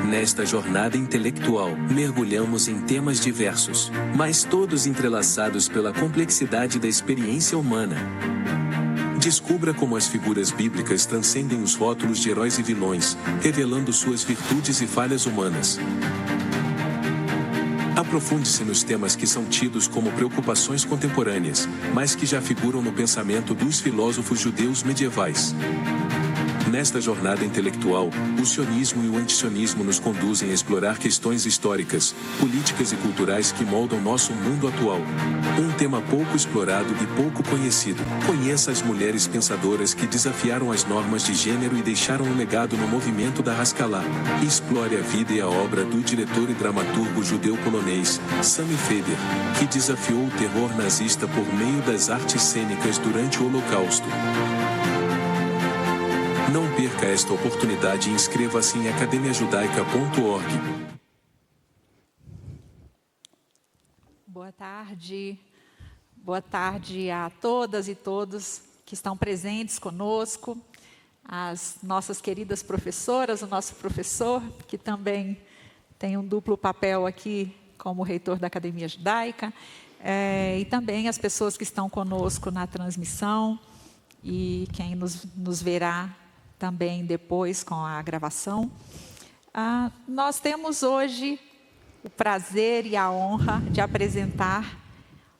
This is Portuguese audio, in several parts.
Nesta jornada intelectual, mergulhamos em temas diversos, mas todos entrelaçados pela complexidade da experiência humana. Descubra como as figuras bíblicas transcendem os rótulos de heróis e vilões, revelando suas virtudes e falhas humanas. Aprofunde-se nos temas que são tidos como preocupações contemporâneas, mas que já figuram no pensamento dos filósofos judeus medievais. Nesta jornada intelectual, o sionismo e o antisionismo nos conduzem a explorar questões históricas, políticas e culturais que moldam nosso mundo atual. Um tema pouco explorado e pouco conhecido. Conheça as mulheres pensadoras que desafiaram as normas de gênero e deixaram um legado no movimento da Haskalah. Explore a vida e a obra do diretor e dramaturgo judeu-polonês, Sami Feder, que desafiou o terror nazista por meio das artes cênicas durante o Holocausto. Não perca esta oportunidade e inscreva-se em academiajudaica.org. Boa tarde. Boa tarde a todas e todos que estão presentes conosco, as nossas queridas professoras, o nosso professor, que também tem um duplo papel aqui como reitor da Academia Judaica, e também as pessoas que estão conosco na transmissão e quem nos verá também depois com a gravação. Nós temos hoje o prazer e a honra de apresentar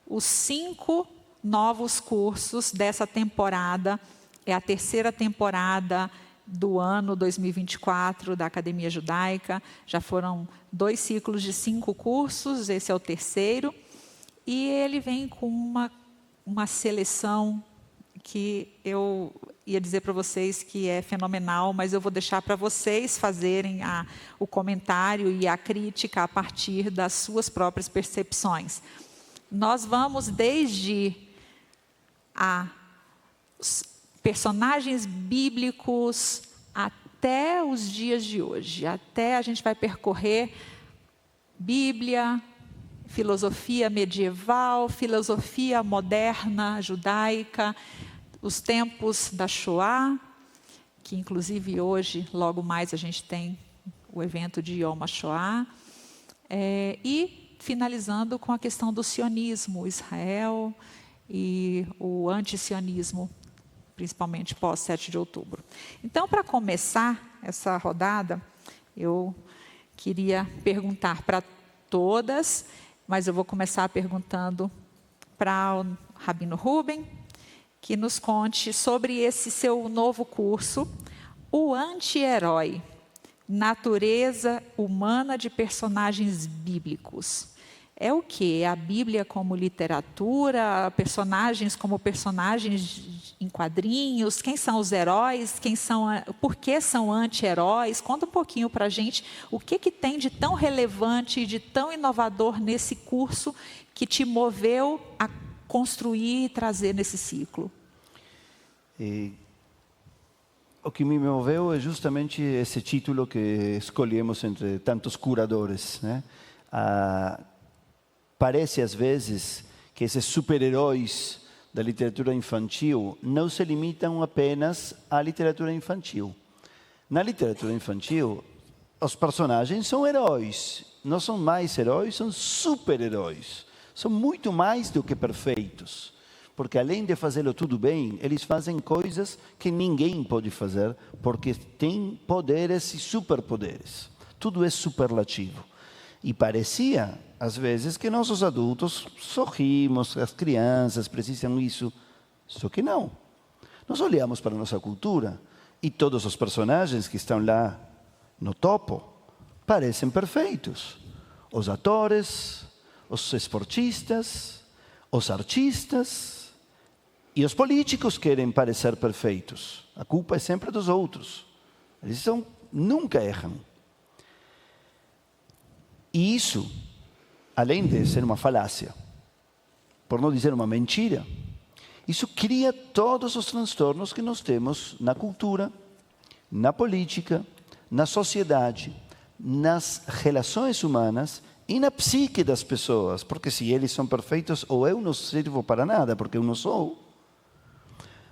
os 5 novos cursos dessa temporada. É a terceira temporada do ano 2024 da Academia Judaica. Já foram 2 ciclos de 5 cursos, esse é o terceiro. E ele vem com uma seleção que eu ia dizer para vocês que é fenomenal, mas eu vou deixar para vocês fazerem o comentário e a crítica a partir das suas próprias percepções. Nós vamos desde os personagens bíblicos até os dias de hoje. Até a gente vai percorrer Bíblia, filosofia medieval, filosofia moderna judaica, os tempos da Shoah, que inclusive hoje, logo mais, a gente tem o evento de Yom HaShoah, e finalizando com a questão do sionismo, Israel e o antisionismo, principalmente pós 7 de outubro. Então, para começar essa rodada, eu queria perguntar para todas, mas eu vou começar perguntando para o Rabino Ruben, que nos conte sobre esse seu novo curso, o anti-herói, natureza humana de personagens bíblicos. É o quê? A Bíblia como literatura, personagens como personagens em quadrinhos, quem são os heróis, por que são anti-heróis? Conta um pouquinho para a gente o que tem de tão relevante e de tão inovador nesse curso que te moveu a construir e trazer nesse ciclo. O que me moveu é justamente esse título que escolhemos entre tantos curadores, né? Parece às vezes que esses super-heróis da literatura infantil não se limitam apenas à literatura infantil. Na literatura infantil, os personagens são heróis, não são mais heróis, são super-heróis. São muito mais do que perfeitos, porque além de fazê-lo tudo bem, eles fazem coisas que ninguém pode fazer, porque têm poderes e superpoderes. Tudo é superlativo. E parecia, às vezes, que nós os adultos sorrimos, as crianças precisam isso. Só que não. Nós olhamos para a nossa cultura e todos os personagens que estão lá no topo parecem perfeitos. Os atores, os esportistas, os artistas e os políticos querem parecer perfeitos. A culpa é sempre dos outros. Eles nunca erram. E isso, além de ser uma falácia, por não dizer uma mentira, isso cria todos os transtornos que nós temos na cultura, na política, na sociedade, nas relações humanas e na psique das pessoas. Porque se eles são perfeitos, ou eu não sirvo para nada, porque eu não sou,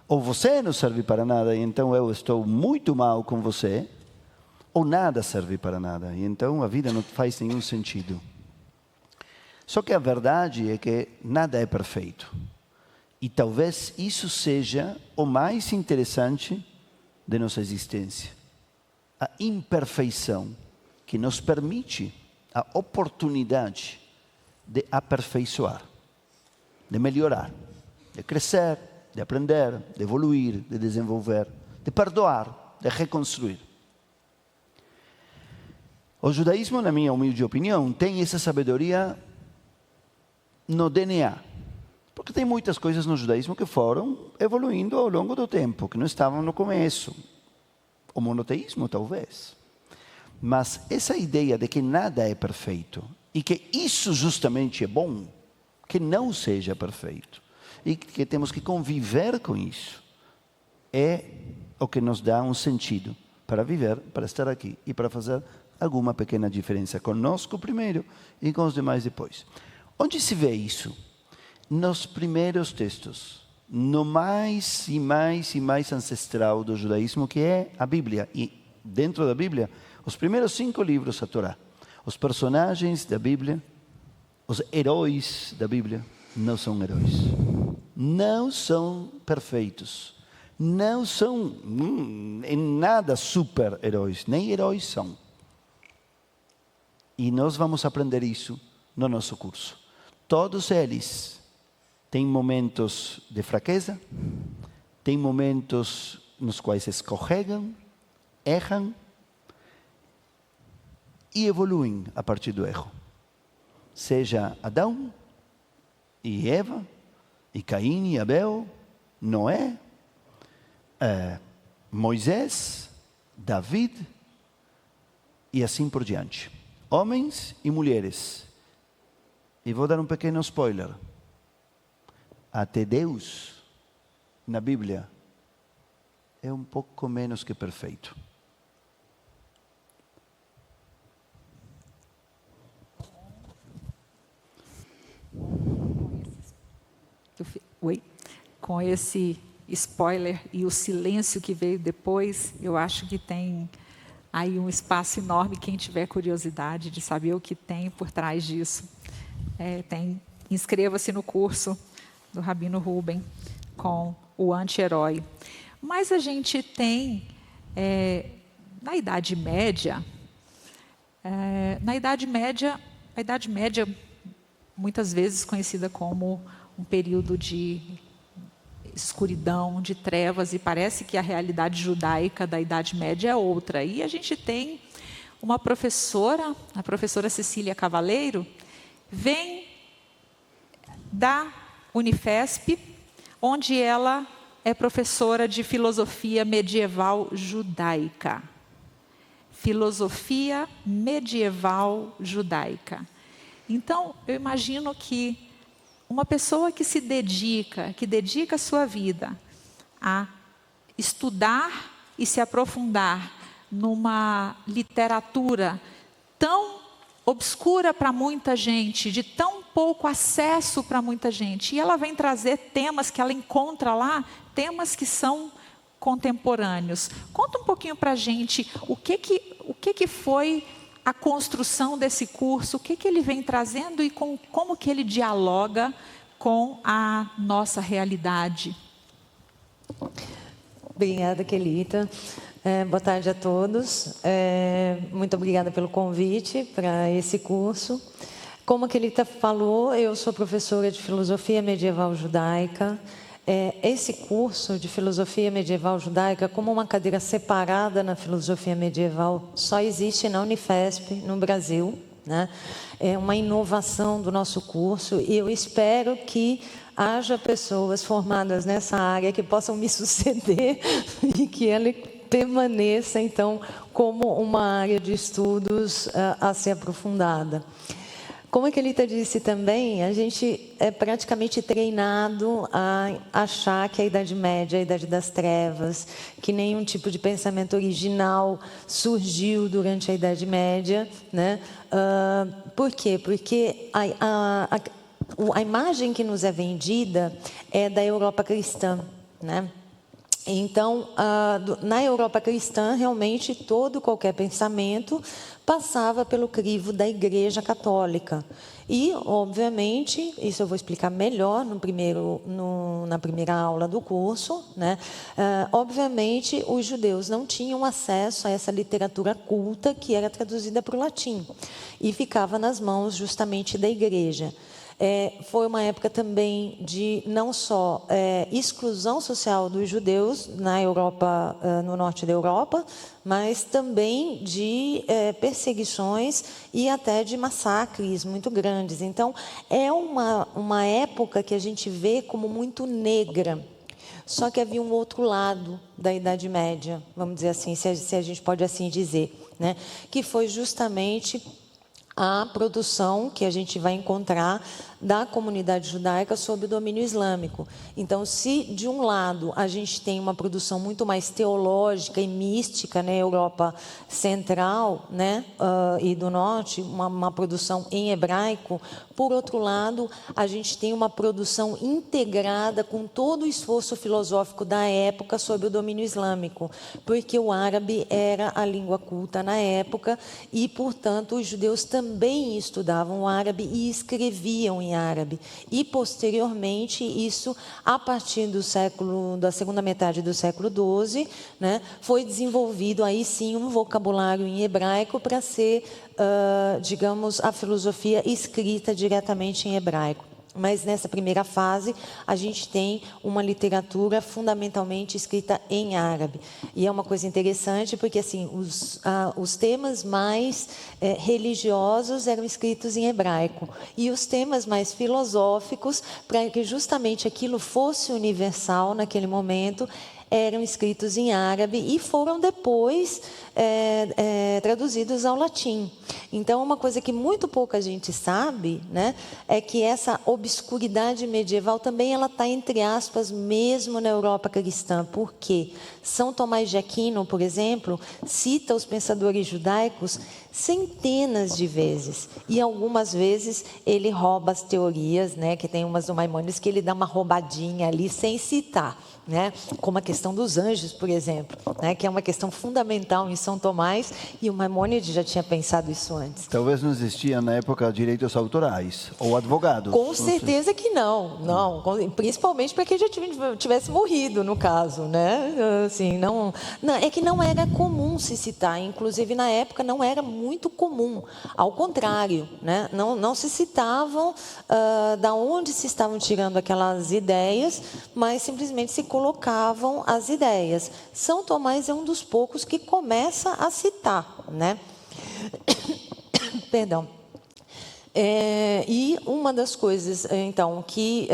ou você não serve para nada, e então eu estou muito mal com você, ou nada serve para nada. E então a vida não faz nenhum sentido. Só que a verdade é que nada é perfeito. E talvez isso seja o mais interessante de nossa existência. A imperfeição que nos permite a oportunidade de aperfeiçoar, de melhorar, de crescer, de aprender, de evoluir, de desenvolver, de perdoar, de reconstruir. O judaísmo, na minha humilde opinião, tem essa sabedoria no DNA. Porque tem muitas coisas no judaísmo que foram evoluindo ao longo do tempo, que não estavam no começo. O monoteísmo, talvez. Mas essa ideia de que nada é perfeito, e que isso justamente é bom, que não seja perfeito, e que temos que conviver com isso, é o que nos dá um sentido para viver, para estar aqui e para fazer alguma pequena diferença conosco primeiro e com os demais depois. Onde se vê isso? Nos primeiros textos, no mais e mais ancestral do judaísmo, que é a Bíblia. E dentro da Bíblia, os primeiros 5 livros da Torá. Os personagens da Bíblia, os heróis da Bíblia, não são heróis. Não são perfeitos. Não são em nada super-heróis. Nem heróis são. E nós vamos aprender isso no nosso curso. Todos eles têm momentos de fraqueza, têm momentos nos quais escorregam, erram e evoluem a partir do erro. Seja Adão e Eva, e Caim e Abel, Noé, Moisés, David e assim por diante. Homens e mulheres. E vou dar um pequeno spoiler. Até Deus, na Bíblia, é um pouco menos que perfeito. Oi? Com esse spoiler e o silêncio que veio depois, eu acho que tem aí um espaço enorme. Quem tiver curiosidade de saber o que tem por trás disso, inscreva-se no curso do Rabino Ruben com o anti-herói. Mas a gente tem, na Idade Média, a Idade Média, muitas vezes conhecida como um período de escuridão, de trevas, e parece que a realidade judaica da Idade Média é outra. E a gente tem uma professora, a professora Cecília Cavaleiro, vem da Unifesp, onde ela é professora de filosofia medieval judaica. Filosofia medieval judaica. Então, eu imagino que uma pessoa que dedica a sua vida a estudar e se aprofundar numa literatura tão obscura para muita gente, de tão pouco acesso para muita gente, e ela vem trazer temas que ela encontra lá, temas que são contemporâneos. Conta um pouquinho para a gente o que foi a construção desse curso, o que ele vem trazendo e como que ele dialoga com a nossa realidade. Obrigada, Kelita. Boa tarde a todos. Muito obrigada pelo convite para esse curso. Como a Kelita falou, eu sou professora de Filosofia Medieval Judaica. Esse curso de Filosofia Medieval Judaica, como uma cadeira separada na Filosofia Medieval, só existe na Unifesp, no Brasil, né? É uma inovação do nosso curso e eu espero que haja pessoas formadas nessa área que possam me suceder e que ele permaneça, então, como uma área de estudos a ser aprofundada. Como a Kelita disse também, a gente é praticamente treinado a achar que a Idade Média é a Idade das Trevas, que nenhum tipo de pensamento original surgiu durante a Idade Média, né? Por quê? Porque a imagem que nos é vendida é da Europa cristã, né? Então, na Europa cristã, realmente, qualquer pensamento passava pelo crivo da Igreja Católica. E, obviamente, isso eu vou explicar melhor na primeira aula do curso, né? Obviamente, os judeus não tinham acesso a essa literatura culta que era traduzida para o latim e ficava nas mãos justamente da Igreja. Foi uma época também de não só exclusão social dos judeus na Europa, no norte da Europa, mas também de perseguições e até de massacres muito grandes. Então, é uma época que a gente vê como muito negra. Só que havia um outro lado da Idade Média, vamos dizer assim, se a gente pode assim dizer, né? Que foi justamente a produção que a gente vai encontrar da comunidade judaica sob o domínio islâmico. Então, se de um lado a gente tem uma produção muito mais teológica e mística na Europa Central, né, e do Norte, uma produção em hebraico, por outro lado, a gente tem uma produção integrada com todo o esforço filosófico da época sob o domínio islâmico, porque o árabe era a língua culta na época e, portanto, os judeus também estudavam o árabe e escreviam em árabe. E, posteriormente, isso, a partir da segunda metade do século XII, né, foi desenvolvido, aí sim, um vocabulário em hebraico para ser, digamos, a filosofia escrita diretamente em hebraico. Mas, nessa primeira fase, a gente tem uma literatura fundamentalmente escrita em árabe. E é uma coisa interessante, porque assim, os temas mais religiosos eram escritos em hebraico. E os temas mais filosóficos, para que justamente aquilo fosse universal naquele momento, eram escritos em árabe e foram depois traduzidos ao latim. Então, uma coisa que muito pouca gente sabe, né, é que essa obscuridade medieval também ela está, entre aspas, mesmo na Europa cristã. Por quê? São Tomás de Aquino, por exemplo, cita os pensadores judaicos centenas de vezes. E algumas vezes ele rouba as teorias, né, que tem umas do Maimônides que ele dá uma roubadinha ali sem citar, né, como a questão dos anjos, por exemplo, né, que é uma questão fundamental em São Tomás, e o Maimônides já tinha pensado isso antes. Talvez não existiam na época direitos autorais ou advogados. Com certeza que não, principalmente para quem já tivesse morrido, no caso, né? Assim, não, é que não era comum se citar, inclusive na época não era muito comum, ao contrário, né? Não se citavam da onde se estavam tirando aquelas ideias, mas simplesmente se colocavam as ideias. São Tomás é um dos poucos que começa a citar, né? Perdão. E uma das coisas, então, que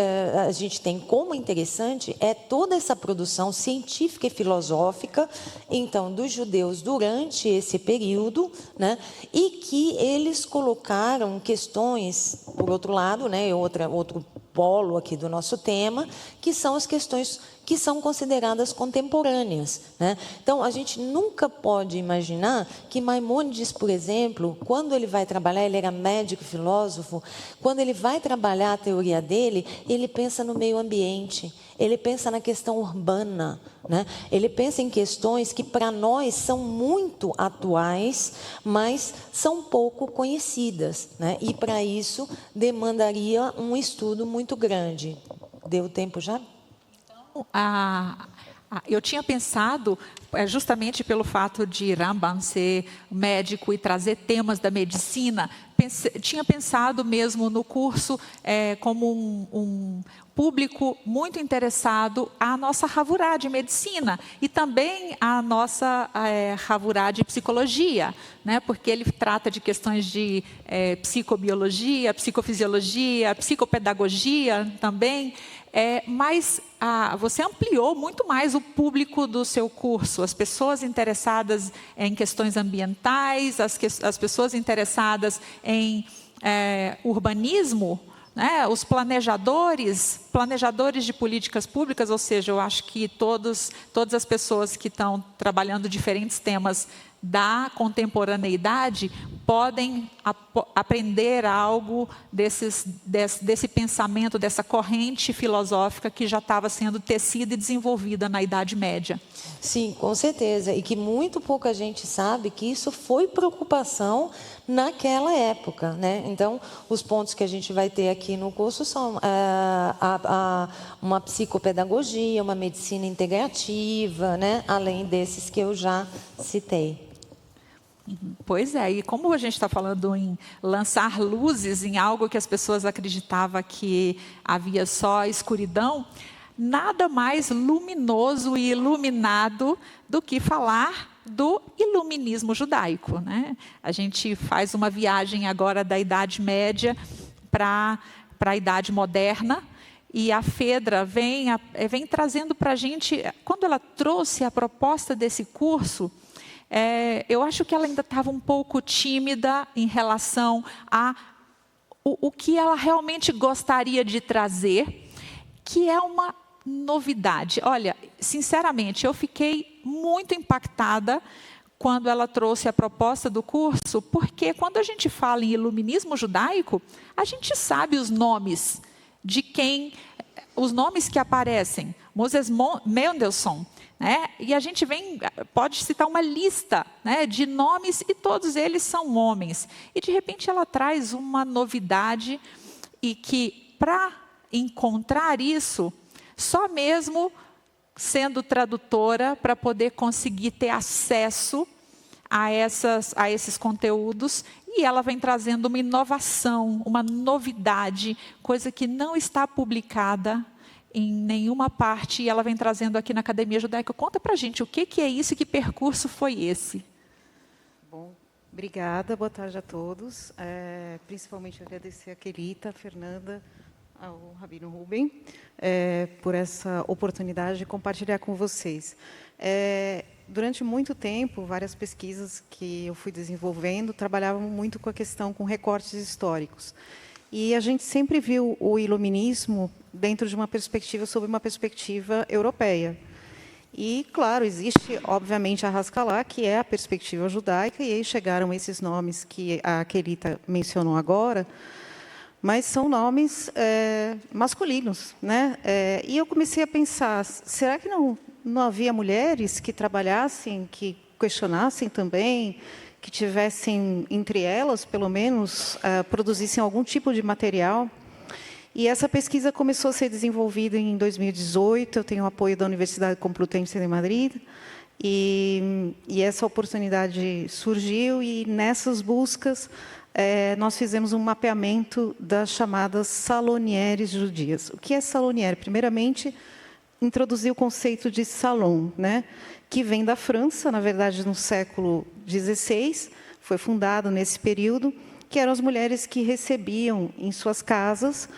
a gente tem como interessante é toda essa produção científica e filosófica, então, dos judeus durante esse período, né? E que eles colocaram questões, por outro lado, né? Outro polo aqui do nosso tema, que são as questões que são consideradas contemporâneas, né? Então, a gente nunca pode imaginar que Maimônides, por exemplo, quando ele vai trabalhar, ele era médico, filósofo, quando ele vai trabalhar a teoria dele, ele pensa no meio ambiente, ele pensa na questão urbana, né? Ele pensa em questões que para nós são muito atuais, mas são pouco conhecidas, né? E para isso demandaria um estudo muito grande. Deu tempo já? Eu tinha pensado, justamente pelo fato de Rambam ser médico e trazer temas da medicina, tinha pensado mesmo no curso como um público muito interessado à nossa Havurá de medicina e também à nossa Havurá de psicologia, né? Porque ele trata de questões de psicobiologia, psicofisiologia, psicopedagogia também. Mas você ampliou muito mais o público do seu curso, as pessoas interessadas em questões ambientais, as pessoas interessadas em urbanismo, né? Os planejadores de políticas públicas, ou seja, eu acho que todas as pessoas que estão trabalhando diferentes temas da contemporaneidade podem aprender algo desse pensamento, dessa corrente filosófica que já estava sendo tecida e desenvolvida na Idade Média. Sim, com certeza. E que muito pouca gente sabe que isso foi preocupação naquela época, né? Então, os pontos que a gente vai ter aqui no curso são uma psicopedagogia, uma medicina integrativa, né? Além desses que eu já citei. Pois é, e como a gente está falando em lançar luzes em algo que as pessoas acreditavam que havia só escuridão, nada mais luminoso e iluminado do que falar do iluminismo judaico, né? A gente faz uma viagem agora da Idade Média para a Idade Moderna, e a Fedra vem trazendo para a gente, quando ela trouxe a proposta desse curso, eu acho que ela ainda estava um pouco tímida em relação a o que ela realmente gostaria de trazer, que é uma novidade. Olha, sinceramente, eu fiquei muito impactada quando ela trouxe a proposta do curso, porque quando a gente fala em iluminismo judaico, a gente sabe os nomes de os nomes que aparecem. Moses Mendelssohn, né? E a gente pode citar uma lista, né, de nomes e todos eles são homens. E de repente ela traz uma novidade e que para encontrar isso, só mesmo sendo tradutora para poder conseguir ter acesso a esses conteúdos, e ela vem trazendo uma inovação, uma novidade, coisa que não está publicada em nenhuma parte, e ela vem trazendo aqui na Academia Judaica. Conta para a gente o que é isso, que percurso foi esse? Bom, obrigada, boa tarde a todos. Principalmente agradecer a Kelita, a Fernanda, ao Rabino Ruben, por essa oportunidade de compartilhar com vocês. Durante muito tempo, várias pesquisas que eu fui desenvolvendo trabalhavam muito com a questão com recortes históricos. E a gente sempre viu o iluminismo dentro de uma perspectiva, sob uma perspectiva europeia. E, claro, existe, obviamente, a Haskalah, que é a perspectiva judaica, e aí chegaram esses nomes que a Kelita mencionou agora, mas são nomes masculinos, né? E eu comecei a pensar, será que não havia mulheres que trabalhassem, que questionassem também, que tivessem, entre elas, pelo menos, produzissem algum tipo de material? E essa pesquisa começou a ser desenvolvida em 2018, eu tenho o apoio da Universidade Complutense de Madrid, e essa oportunidade surgiu, e nessas buscas nós fizemos um mapeamento das chamadas salonieres judias. O que é saloniere? Primeiramente, introduzir o conceito de salon, né, que vem da França, na verdade, no século XVI, foi fundado nesse período, que eram as mulheres que recebiam em suas casas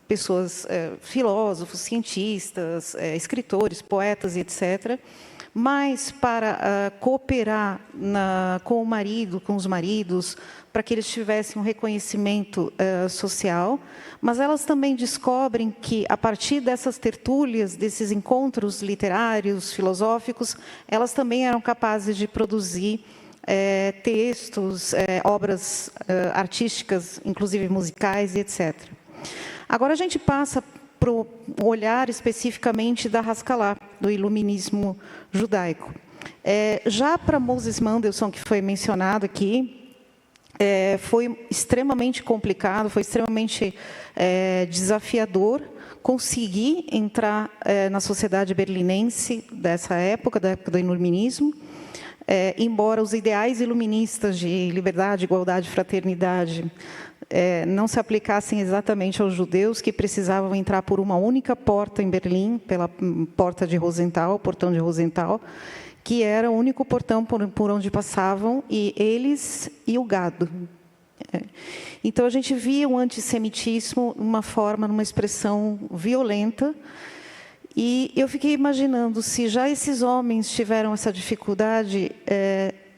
pessoas, filósofos, cientistas, escritores, poetas, etc., mas para cooperar com o marido, com os maridos, para que eles tivessem um reconhecimento social, mas elas também descobrem que, a partir dessas tertúlias, desses encontros literários, filosóficos, elas também eram capazes de produzir textos, obras artísticas, inclusive musicais e etc. Agora a gente passa para o olhar especificamente da Haskalah, do iluminismo judaico. Já para Moses Mendelssohn, que foi mencionado aqui, foi extremamente complicado, foi extremamente desafiador conseguir entrar na sociedade berlinense dessa época, da época do iluminismo, embora os ideais iluministas de liberdade, igualdade, fraternidade não se aplicassem exatamente aos judeus, que precisavam entrar por uma única porta em Berlim, pela porta de Rosenthal, portão de Rosenthal, que era o único portão por onde passavam eles e o gado. Então, a gente via o antissemitismo numa expressão violenta, e eu fiquei imaginando, se já esses homens tiveram essa dificuldade,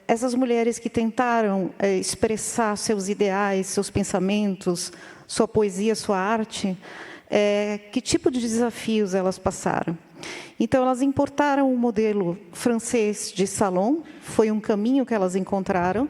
essas mulheres que tentaram expressar seus ideais, seus pensamentos, sua poesia, sua arte, que tipo de desafios elas passaram? Então, elas importaram o modelo francês de salão, foi um caminho que elas encontraram,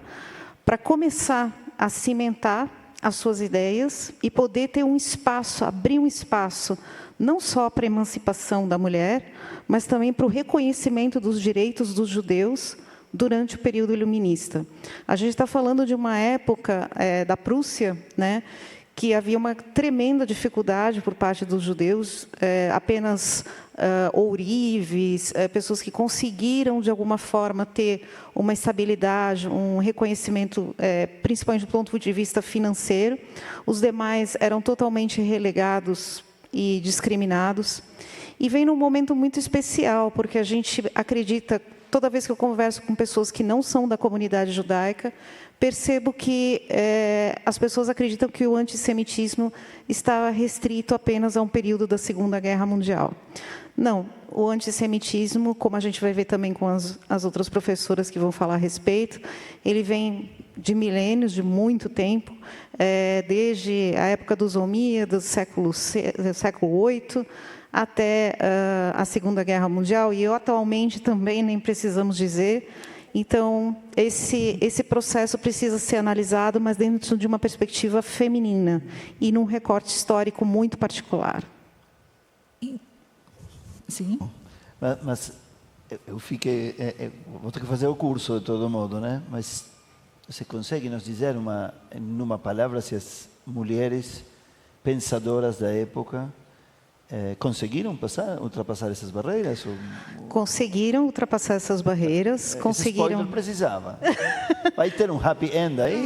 para começar a cimentar as suas ideias e poder ter um espaço, abrir um espaço, não só para a emancipação da mulher, mas também para o reconhecimento dos direitos dos judeus durante o período iluminista. A gente está falando de uma época da Prússia, né, que havia uma tremenda dificuldade por parte dos judeus, apenas ourives, pessoas que conseguiram, de alguma forma, ter uma estabilidade, um reconhecimento, principalmente do ponto de vista financeiro. Os demais eram totalmente relegados e discriminados. E vem num momento muito especial, porque a gente acredita, toda vez que eu converso com pessoas que não são da comunidade judaica, percebo que as pessoas acreditam que o antissemitismo está restrito apenas a um período da Segunda Guerra Mundial. Não, o antissemitismo, como a gente vai ver também com as outras professoras que vão falar a respeito, ele vem de milênios, de muito tempo, desde a época dos Omíadas, século VIII, até a Segunda Guerra Mundial, e atualmente também nem precisamos dizer. Então, esse processo precisa ser analisado, mas dentro de uma perspectiva feminina e num recorte histórico muito particular. Sim. Mas eu fiquei... vou ter que fazer o curso, de todo modo, né? Mas você consegue nos dizer, numa palavra, se as mulheres pensadoras da época conseguiram ultrapassar essas barreiras? Conseguiram ultrapassar essas barreiras, conseguiram... Não precisava. Vai ter um happy end aí?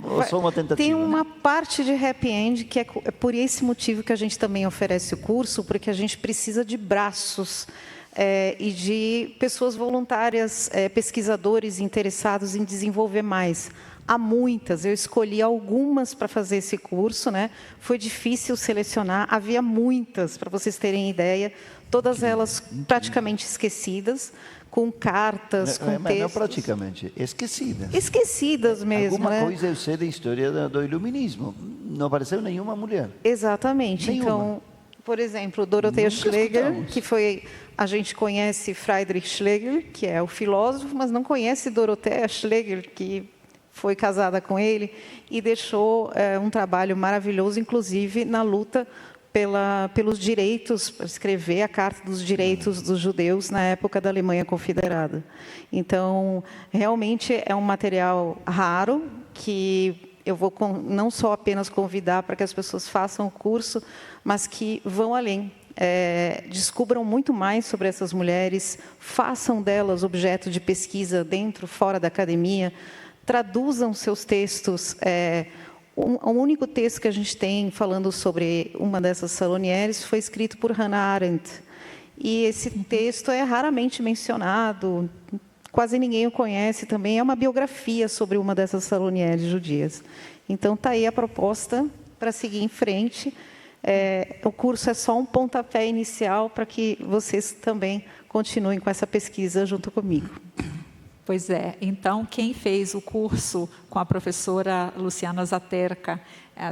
Ou só uma tentativa? Tem uma parte de happy end, que é por esse motivo que a gente também oferece o curso, porque a gente precisa de braços e de pessoas voluntárias, pesquisadores interessados em desenvolver mais. Há muitas, eu escolhi algumas para fazer esse curso, né? Foi difícil selecionar, havia muitas, para vocês terem ideia, todas elas praticamente esquecidas, com cartas, com textos. Não praticamente, esquecidas. Esquecidas mesmo, Alguma né? coisa eu sei da história do iluminismo, não apareceu nenhuma mulher. Exatamente. Nenhuma. Então, por exemplo, Dorothea Schlegel, que foi... A gente conhece Friedrich Schlegel, que é o filósofo, mas não conhece Dorothea Schlegel, que foi casada com ele e deixou um trabalho maravilhoso, inclusive na luta pelos direitos, para escrever a Carta dos Direitos dos Judeus na época da Alemanha Confederada. Então, realmente é um material raro, que eu vou não só apenas convidar para que as pessoas façam o curso, mas que vão além. Descubram muito mais sobre essas mulheres, façam delas objeto de pesquisa dentro, fora da academia, traduzam seus textos. O único texto que a gente tem falando sobre uma dessas Salonières foi escrito por Hannah Arendt. E esse texto é raramente mencionado, quase ninguém o conhece também. É uma biografia sobre uma dessas Salonières judias. Então, está aí a proposta para seguir em frente. O curso é só um pontapé inicial para que vocês também continuem com essa pesquisa junto comigo. Pois é. Então, quem fez o curso com a professora Luciana Zaterka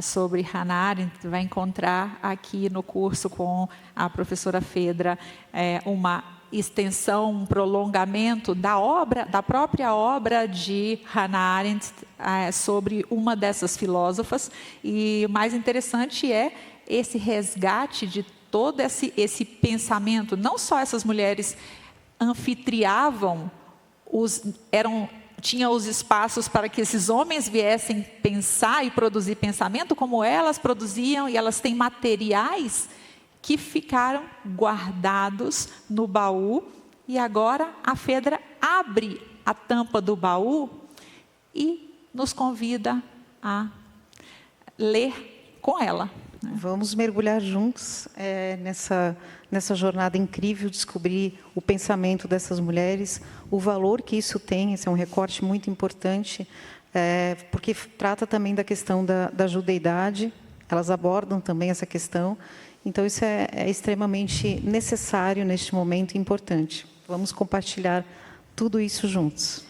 sobre Hannah Arendt vai encontrar aqui no curso com a professora Fedra uma extensão, um prolongamento da própria obra de Hannah Arendt sobre uma dessas filósofas. E o mais interessante é esse resgate de todo esse pensamento. Não só essas mulheres anfitriavam, tinha os espaços para que esses homens viessem pensar e produzir pensamento, como elas produziam, e elas têm materiais que ficaram guardados no baú, e agora a Fedra abre a tampa do baú e nos convida a ler com ela. Vamos mergulhar juntos nessa jornada incrível, descobrir o pensamento dessas mulheres, o valor que isso tem. Esse é um recorte muito importante, porque trata também da questão da judeidade, elas abordam também essa questão. Então, isso é extremamente necessário neste momento e importante. Vamos compartilhar tudo isso juntos.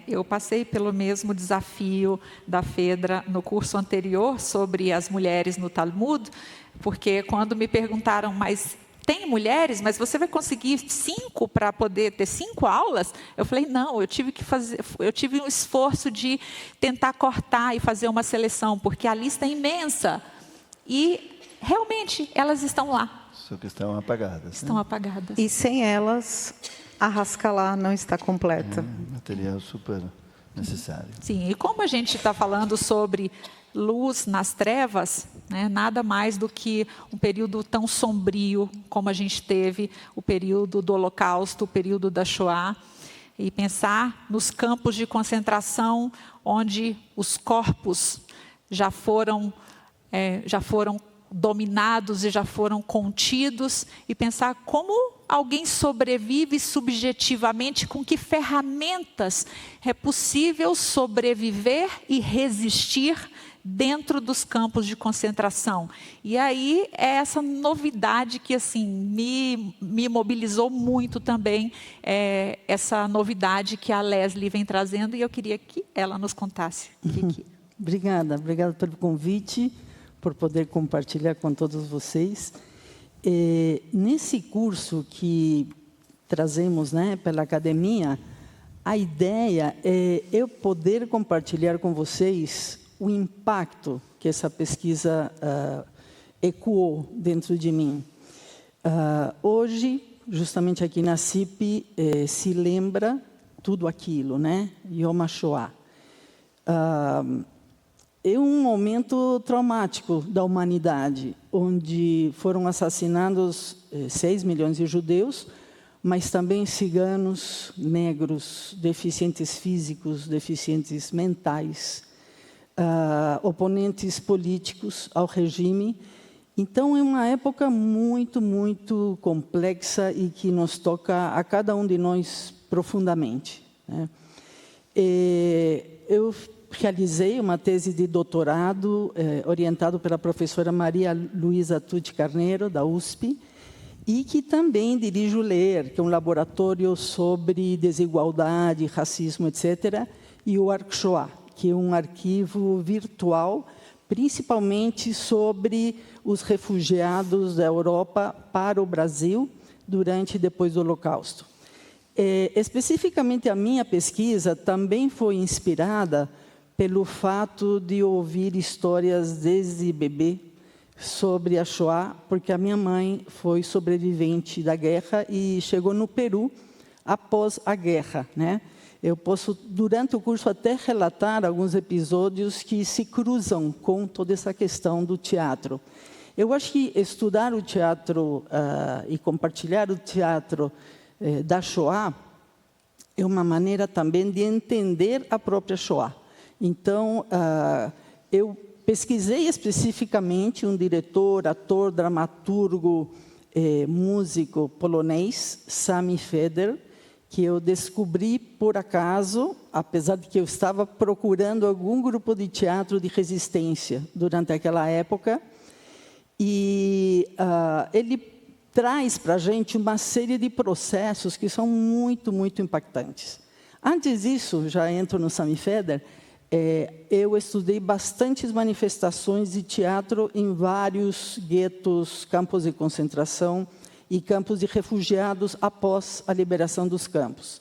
Eu passei pelo mesmo desafio da Fedra no curso anterior sobre as mulheres no Talmud, porque quando me perguntaram, mas tem mulheres, mas você vai conseguir 5 para poder ter 5 aulas? Eu falei, não, eu tive um esforço de tentar cortar e fazer uma seleção, porque a lista é imensa. E, realmente, elas estão lá. Só que estão apagadas. Estão apagadas. E sem elas, a Rascalá não está completa. Material super necessário. Sim, e como a gente está falando sobre luz nas trevas, né, nada mais do que um período tão sombrio como a gente teve, o período do Holocausto, o período da Shoah, e pensar nos campos de concentração onde os corpos já foram dominados e já foram contidos, e pensar como alguém sobrevive subjetivamente, com que ferramentas é possível sobreviver e resistir dentro dos campos de concentração. E aí é essa novidade que assim me mobilizou muito também, essa novidade que a Leslie vem trazendo, e eu queria que ela nos contasse. Obrigada pelo convite, por poder compartilhar com todos vocês. Nesse curso que trazemos, né, pela academia, a ideia é eu poder compartilhar com vocês o impacto que essa pesquisa ecoou dentro de mim. Hoje, justamente aqui na CIP, se lembra tudo aquilo, né? Yom HaShoah. É um momento traumático da humanidade, onde foram assassinados 6 milhões de judeus, mas também ciganos, negros, deficientes físicos, deficientes mentais, oponentes políticos ao regime. Então, é uma época muito, muito complexa e que nos toca a cada um de nós profundamente, né? Eu realizei uma tese de doutorado orientado pela professora Maria Luísa Tucci Carneiro, da USP, e que também dirijo o LER, que é um laboratório sobre desigualdade, racismo, etc., e o ArcShoah, que é um arquivo virtual, principalmente sobre os refugiados da Europa para o Brasil durante e depois do Holocausto. Especificamente, a minha pesquisa também foi inspirada pelo fato de ouvir histórias desde bebê sobre a Shoah, porque a minha mãe foi sobrevivente da guerra e chegou no Peru após a guerra, né? Eu posso, durante o curso, até relatar alguns episódios que se cruzam com toda essa questão do teatro. Eu acho que estudar o teatro e compartilhar o teatro da Shoah é uma maneira também de entender a própria Shoah. Então, eu pesquisei especificamente um diretor, ator, dramaturgo, músico polonês, Sami Feder, que eu descobri por acaso, apesar de que eu estava procurando algum grupo de teatro de resistência durante aquela época, e ele traz para a gente uma série de processos que são muito, muito impactantes. Antes disso, já entro no Sami Feder, eu estudei bastantes manifestações de teatro em vários guetos, campos de concentração e campos de refugiados após a liberação dos campos.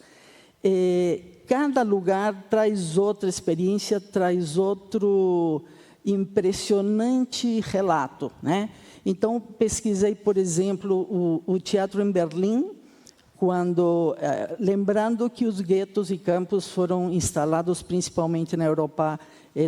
Cada lugar traz outra experiência, traz outro impressionante relato, né? Então, pesquisei, por exemplo, o teatro em Berlim, lembrando que os guetos e campos foram instalados principalmente na Europa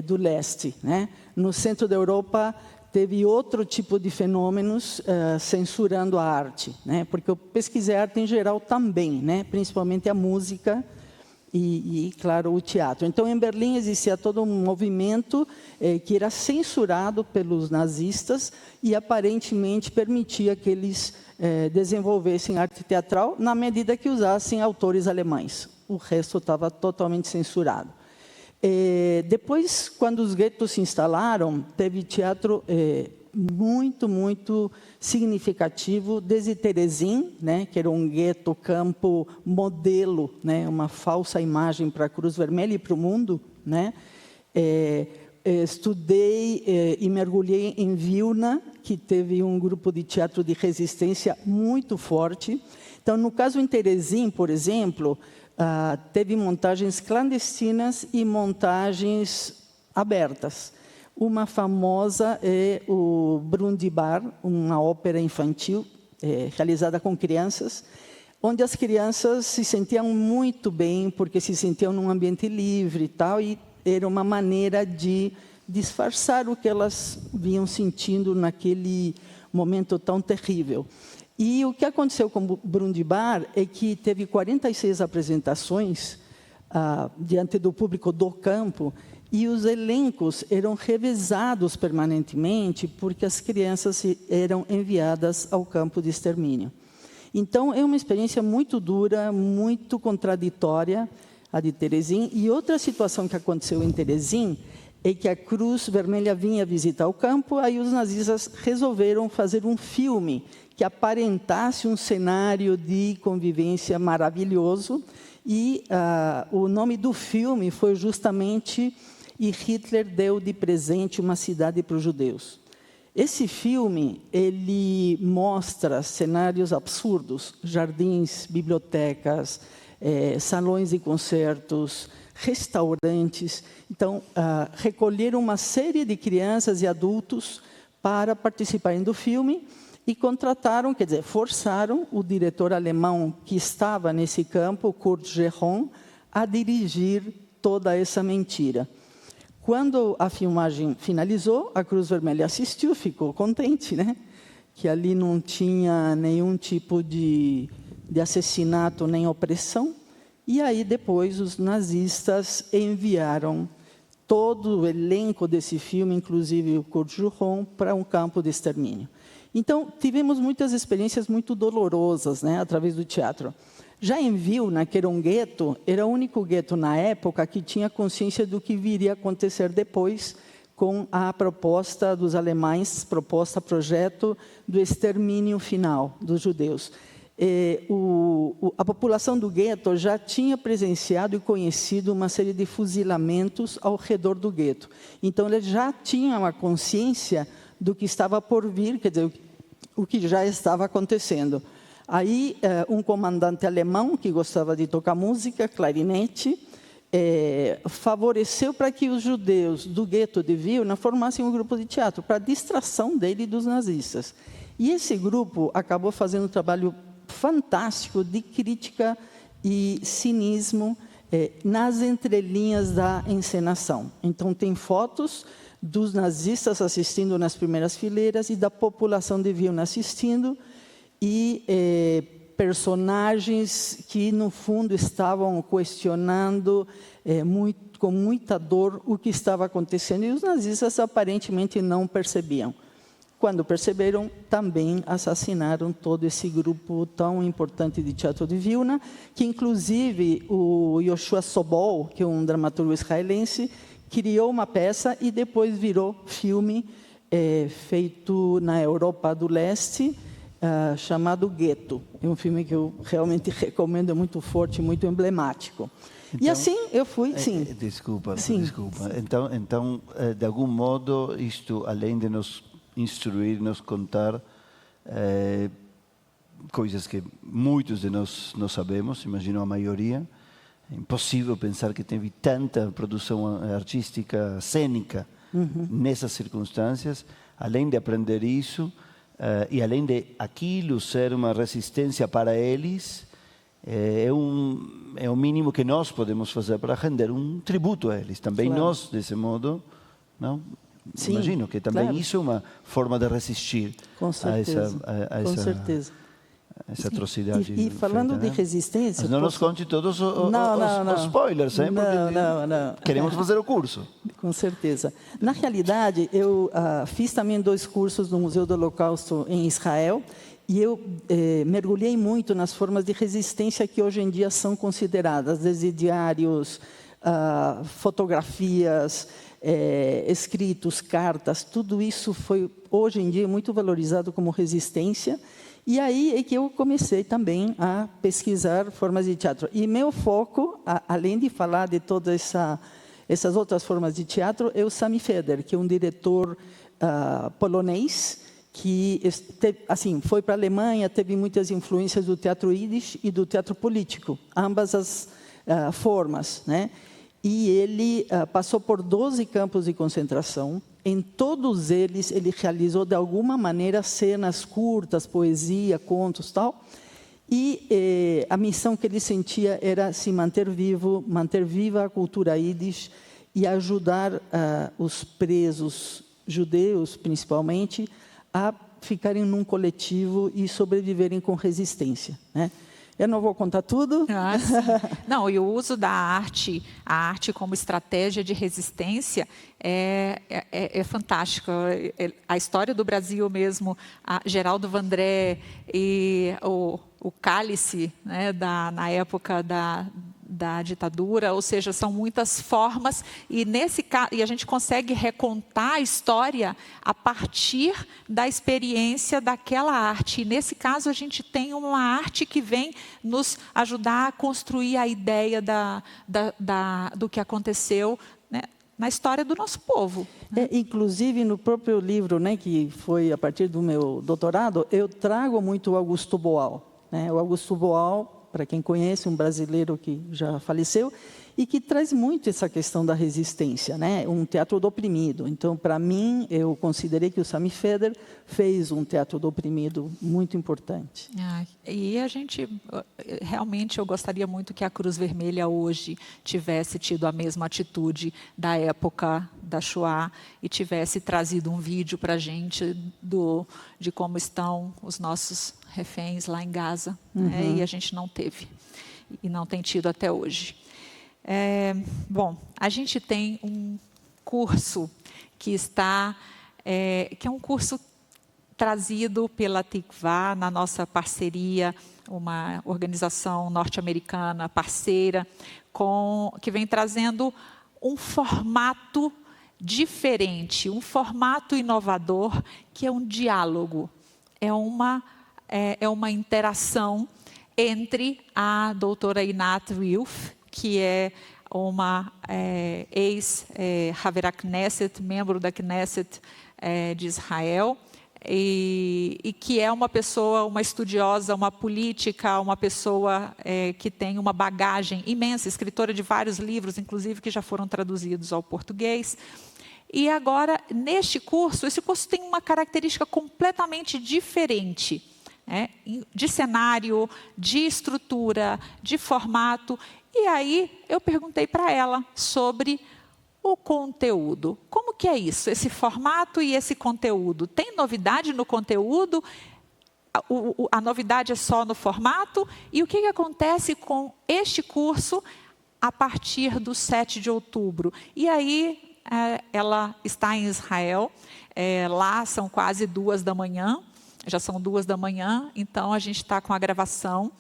do Leste, né? No centro da Europa teve outro tipo de fenômenos censurando a arte, né? Porque eu pesquisei arte em geral também, né? Principalmente a música e, claro, o teatro. Então, em Berlim existia todo um movimento que era censurado pelos nazistas e aparentemente permitia que eles desenvolvessem arte teatral na medida que usassem autores alemães. O resto estava totalmente censurado. Depois, quando os guetos se instalaram, teve teatro muito, muito significativo desde Terezin, né, que era um gueto, campo modelo, né, uma falsa imagem para a Cruz Vermelha e para o mundo, né, estudei e mergulhei em Vilna, que teve um grupo de teatro de resistência muito forte. Então, no caso em Terezin, por exemplo, teve montagens clandestinas e montagens abertas. Uma famosa é o Brundibar, uma ópera infantil realizada com crianças, onde as crianças se sentiam muito bem, porque se sentiam num ambiente livre e tal, e era uma maneira de disfarçar o que elas vinham sentindo naquele momento tão terrível. E o que aconteceu com o Brundibar é que teve 46 apresentações diante do público do campo, e os elencos eram revezados permanentemente, porque as crianças eram enviadas ao campo de extermínio. Então, é uma experiência muito dura, muito contraditória, a de Terezin. E outra situação que aconteceu em Terezin é que a Cruz Vermelha vinha visitar o campo, aí os nazistas resolveram fazer um filme que aparentasse um cenário de convivência maravilhoso, e o nome do filme foi justamente "E Hitler deu de presente uma cidade para os judeus". Esse filme, ele mostra cenários absurdos, jardins, bibliotecas, salões de concertos, restaurantes. Então, recolheram uma série de crianças e adultos para participarem do filme e contrataram, quer dizer, forçaram o diretor alemão que estava nesse campo, Kurt Gerron, a dirigir toda essa mentira. Quando a filmagem finalizou, a Cruz Vermelha assistiu, ficou contente, né? Que ali não tinha nenhum tipo de assassinato nem opressão. E aí, depois, os nazistas enviaram todo o elenco desse filme, inclusive o Kurt Gerron, para um campo de extermínio. Então, tivemos muitas experiências muito dolorosas, né, através do teatro. Já em Vilna, que era um gueto, era o único gueto na época que tinha consciência do que viria a acontecer depois com a proposta dos alemães, projeto do extermínio final dos judeus. A população do gueto já tinha presenciado e conhecido uma série de fuzilamentos ao redor do gueto. Então, eles já tinham a consciência do que estava por vir, quer dizer, o que já estava acontecendo. Aí, um comandante alemão, que gostava de tocar música, clarinete, favoreceu para que os judeus do gueto de Vilna formassem um grupo de teatro, para distração dele e dos nazistas. E esse grupo acabou fazendo um trabalho fantástico de crítica e cinismo nas entrelinhas da encenação. Então, tem fotos dos nazistas assistindo nas primeiras fileiras e da população de Vilna assistindo, e personagens que, no fundo, estavam questionando com muita dor o que estava acontecendo, e os nazistas aparentemente não percebiam. Quando perceberam, também assassinaram todo esse grupo tão importante de teatro de Vilna, que, inclusive, o Yoshua Sobol, que é um dramaturgo israelense, criou uma peça e depois virou filme feito na Europa do Leste, chamado Gueto. É um filme que eu realmente recomendo, é muito forte, muito emblemático. Então, e assim eu fui, sim. Desculpa. Então, de algum modo, isto, além de nos instruir, nos contar coisas que muitos de nós não sabemos, imagino a maioria. É impossível pensar que teve tanta produção artística, cênica, nessas circunstâncias. Além de aprender isso, e além de aquilo ser uma resistência para eles, é o mínimo que nós podemos fazer para render um tributo a eles. Também claro. Nós, desse modo, não? Sim, imagino que também claro. Isso é uma forma de resistir com certeza, com certeza. Essa atrocidade. E falando feita, de resistência... Mas não nos conte todos os spoilers, hein? Não. Queremos fazer o curso. Com certeza. Na realidade, eu fiz também 2 cursos no Museu do Holocausto em Israel, e eu mergulhei muito nas formas de resistência que hoje em dia são consideradas, desde diários, fotografias, escritos, cartas, tudo isso foi, hoje em dia, muito valorizado como resistência. E aí é que eu comecei também a pesquisar formas de teatro. E meu foco, além de falar de toda essa essas outras formas de teatro é o Sami Feder, que é um diretor polonês, que assim, foi para a Alemanha, teve muitas influências do teatro Yiddish e do teatro político, ambas as formas, né? E ele passou por 12 campos de concentração. Em todos eles, ele realizou, de alguma maneira, cenas curtas, poesia, contos, tal. E a missão que ele sentia era se manter vivo, manter viva a cultura Yiddish e ajudar os presos judeus, principalmente, a ficarem num coletivo e sobreviverem com resistência, né? Eu não vou contar tudo. Não, e o uso da arte, a arte como estratégia de resistência é fantástico. A história do Brasil mesmo, a Geraldo Vandré e o Cálice, né, na época da ditadura, ou seja, são muitas formas, e a gente consegue recontar a história a partir da experiência daquela arte. E nesse caso a gente tem uma arte que vem nos ajudar a construir a ideia do que aconteceu, né, na história do nosso povo. Inclusive, no próprio livro, né, que foi a partir do meu doutorado, eu trago muito o Augusto Boal, né? O Augusto Boal, para quem conhece, um brasileiro que já faleceu, e que traz muito essa questão da resistência, né? Um teatro do oprimido. Então, para mim, eu considerei que o Sami Feder fez um teatro do oprimido muito importante. E a gente, realmente, eu gostaria muito que a Cruz Vermelha hoje tivesse tido a mesma atitude da época da Shoah e tivesse trazido um vídeo para a gente de como estão os nossos reféns lá em Gaza, né? E a gente não teve, e não tem tido até hoje. Bom, a gente tem um curso que é um curso trazido pela Tikvah, na nossa parceria, uma organização norte-americana parceira, que vem trazendo um formato diferente, um formato inovador, que é um diálogo, é uma interação entre a doutora Einat Wilf, que é uma ex-Havera Knesset, membro da Knesset de Israel, e que é uma pessoa, uma estudiosa, uma política, uma pessoa que tem uma bagagem imensa, escritora de vários livros, inclusive que já foram traduzidos ao português. E agora, neste curso, esse curso tem uma característica completamente diferente, de cenário, de estrutura, de formato. E aí eu perguntei para ela sobre o conteúdo. Como que é isso, esse formato e esse conteúdo? Tem novidade no conteúdo? A novidade é só no formato? E o que acontece com este curso a partir do 7 de outubro? E aí ela está em Israel, lá são quase 2 da manhã, já são 2 da manhã, então a gente está com a gravação,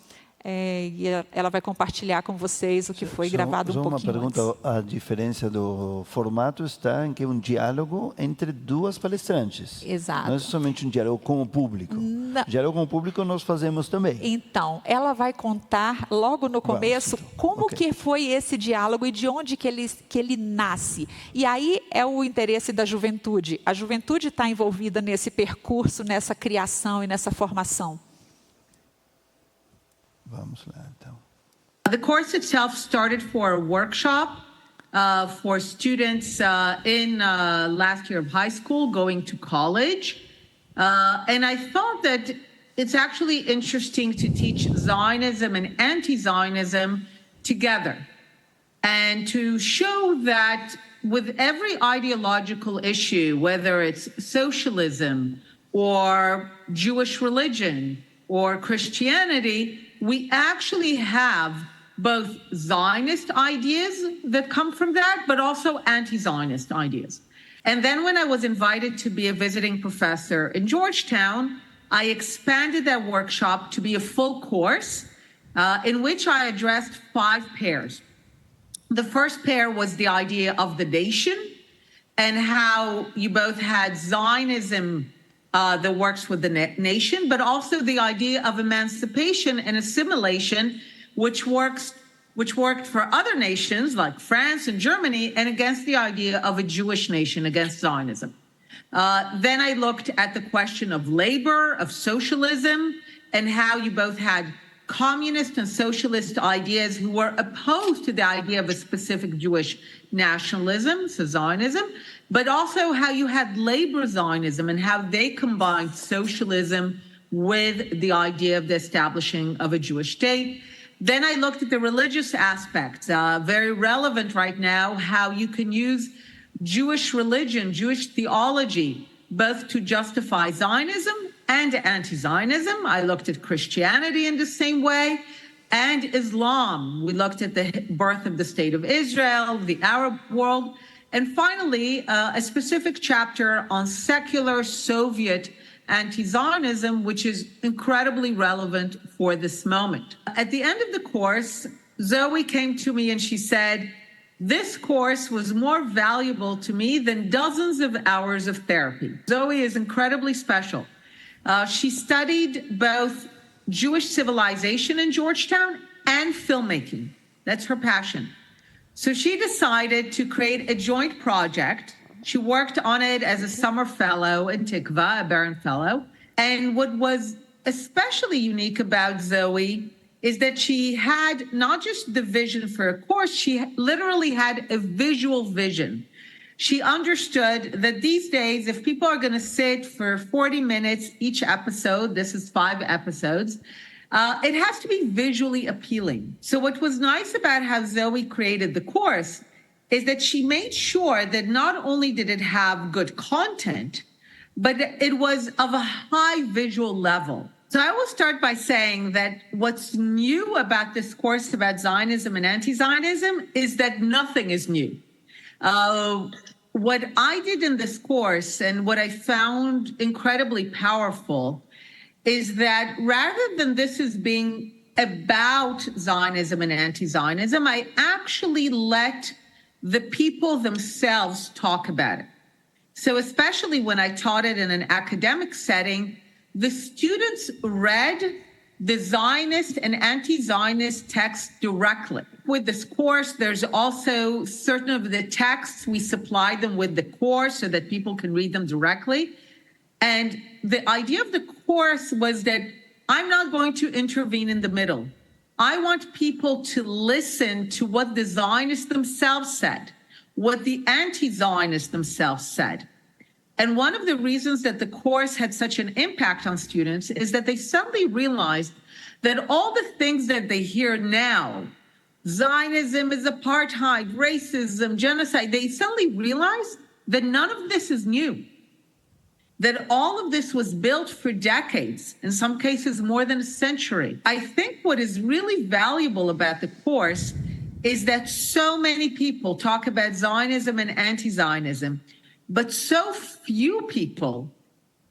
e ela vai compartilhar com vocês o que foi gravado um pouquinho antes. Uma pergunta, a diferença do formato está em que é um diálogo entre duas palestrantes. Exato. Não é somente um diálogo com o público. Não. Diálogo com o público nós fazemos também. Então, ela vai contar logo no começo como que foi esse diálogo e de onde que ele nasce. E aí é o interesse da juventude. A juventude está envolvida nesse percurso, nessa criação e nessa formação. Vamos lá, então. The course itself started for a workshop for students in last year of high school going to college. And I thought that it's actually interesting to teach Zionism and anti-Zionism together and to show that with every ideological issue, whether it's socialism or Jewish religion or Christianity, we actually have both Zionist ideas that come from that, but also anti-Zionist ideas. And then when I was invited to be a visiting professor in Georgetown, I expanded that workshop to be a full course in which I addressed 5 pairs. The first pair was the idea of the nation and how you both had Zionism that works with the nation, but also the idea of emancipation and assimilation, which works which worked for other nations like France and Germany, and against the idea of a Jewish nation, against Zionism. Then I looked at the question of labor, of socialism, and how you both had communist and socialist ideas who were opposed to the idea of a specific Jewish nationalism, so Zionism, but also how you had labor Zionism and how they combined socialism with the idea of the establishing of a Jewish state. Then I looked at the religious aspects, very relevant right now, how you can use Jewish religion, Jewish theology, both to justify Zionism and anti-Zionism. I looked at Christianity in the same way, and Islam. We looked at the birth of the State of Israel, the Arab world, and finally, a specific chapter on secular Soviet anti-Zionism, which is incredibly relevant for this moment. At the end of the course, Zoe came to me and she said, "This course was more valuable to me than dozens of hours of therapy." Zoe is incredibly special. She studied both Jewish civilization in Georgetown and filmmaking. That's her passion. So she decided to create a joint project. She worked on it as a summer fellow in Tikva, a Barron Fellow. And what was especially unique about Zoe is that she had not just the vision for a course, she literally had a visual vision. She understood that these days, if people are going to sit for 40 minutes each episode, this is 5 episodes, it has to be visually appealing. So what was nice about how Zoe created the course is that she made sure that not only did it have good content, but it was of a high visual level. So I will start by saying that what's new about this course about Zionism and anti-Zionism is that nothing is new. What I did in this course and what I found incredibly powerful is that rather than this as being about Zionism and anti-Zionism, I actually let the people themselves talk about it. So especially when I taught it in an academic setting, the students read the Zionist and anti-Zionist texts directly. With this course, there's also certain of the texts, we supply them with the course so that people can read them directly. And the idea of the course was that I'm not going to intervene in the middle. I want people to listen to what the Zionists themselves said, what the anti-Zionists themselves said. And one of the reasons that the course had such an impact on students is that they suddenly realized that all the things that they hear now, Zionism is apartheid, racism, genocide, they suddenly realized that none of this is new, that all of this was built for decades, in some cases more than a century. I think what is really valuable about the course is that so many people talk about Zionism and anti-Zionism, but so few people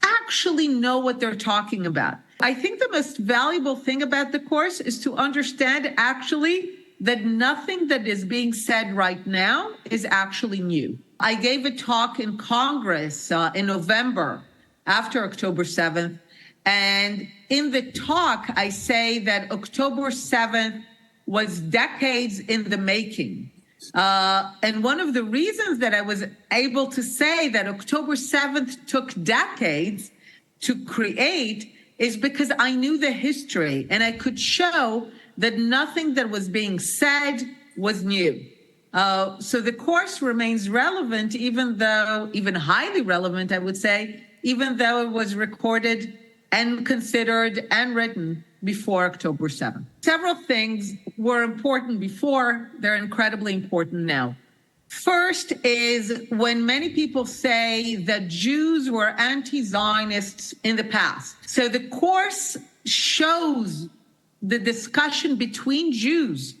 actually know what they're talking about. I think the most valuable thing about the course is to understand actually that nothing that is being said right now is actually new. I gave a talk in Congress in November after October 7th. And in the talk, I say that October 7th was decades in the making. And one of the reasons that I was able to say that October 7th took decades to create is because I knew the history and I could show that nothing that was being said was new. So the course remains relevant, even highly relevant, I would say, even though it was recorded and considered and written before October 7th. Several things were important before, they're incredibly important now. First is when many people say that Jews were anti-Zionists in the past. So the course shows the discussion between Jews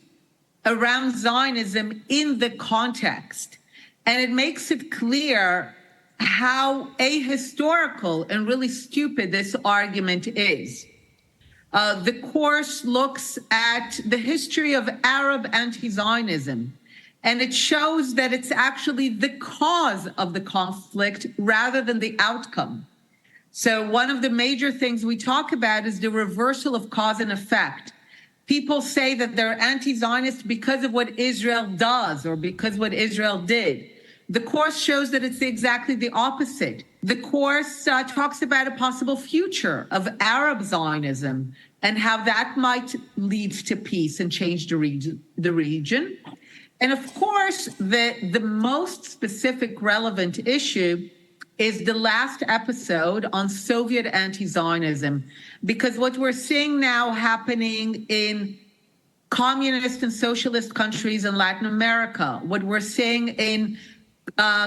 around Zionism in the context. And it makes it clear how ahistorical and really stupid this argument is. The course looks at the history of Arab anti-Zionism, and it shows that it's actually the cause of the conflict rather than the outcome. So one of the major things we talk about is the reversal of cause and effect. People say that they're anti-Zionist because of what Israel does or because what Israel did. The course shows that it's exactly the opposite. The course talks about a possible future of Arab Zionism and how that might lead to peace and change the region. And of course, the most specific relevant issue is the last episode on Soviet anti-Zionism, because what we're seeing now happening in communist and socialist countries in Latin America, what we're seeing in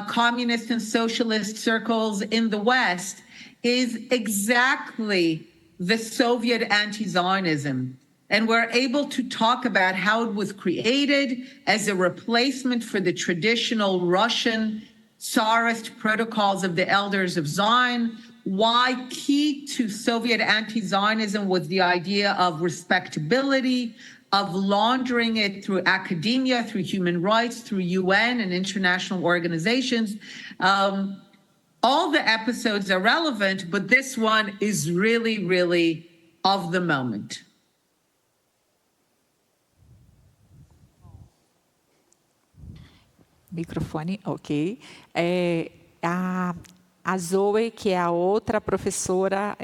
communist and socialist circles in the West is exactly the Soviet anti-Zionism. And we're able to talk about how it was created as a replacement for the traditional Russian Tsarist protocols of the Elders of Zion, why key to Soviet anti-Zionism was the idea of respectability, of laundering it through academia, through human rights, through UN and international organizations. All the episodes are relevant, but this one is really, really of the moment. Microfone, ok. A Zoe, que é a outra professora,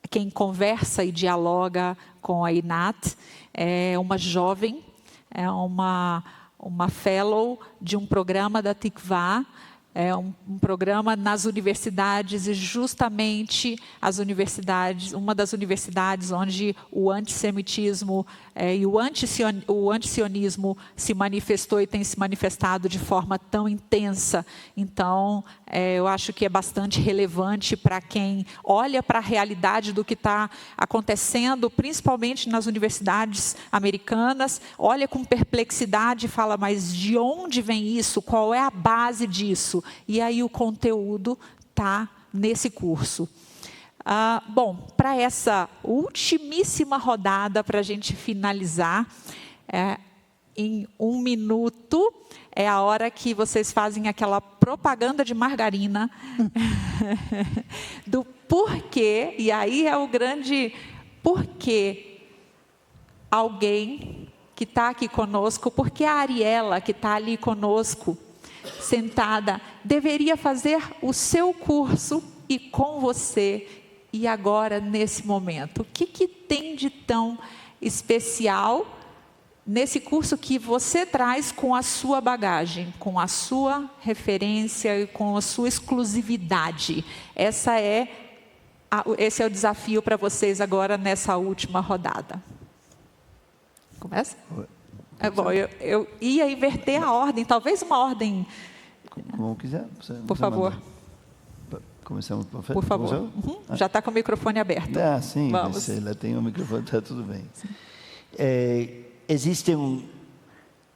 quem conversa e dialoga com a Inat, é uma jovem, é uma fellow de um programa da Tikvah, é um programa nas universidades, e justamente as universidades, uma das universidades onde o antissemitismo e o antisionismo se manifestou e tem se manifestado de forma tão intensa. Então, eu acho que é bastante relevante para quem olha para a realidade do que está acontecendo, principalmente nas universidades americanas, olha com perplexidade e fala, mas de onde vem isso? Qual é a base disso? E aí o conteúdo está nesse curso. Bom, para essa ultimíssima rodada, para a gente finalizar, em 1 minuto, é a hora que vocês fazem aquela propaganda de margarina do porquê, e aí é o grande porquê alguém que está aqui conosco, porque a Ariela, que está ali conosco, sentada, deveria fazer o seu curso e com você, e agora, nesse momento. O que tem de tão especial nesse curso que você traz com a sua bagagem, com a sua referência e com a sua exclusividade? Esse é o desafio para vocês agora nessa última rodada. Começa? Bom, eu ia inverter a ordem, talvez uma ordem... Como quiser. Por favor. Começamos por favor. Já está com o microfone aberto. Sim, se ela tem o microfone, está tudo bem. Existem,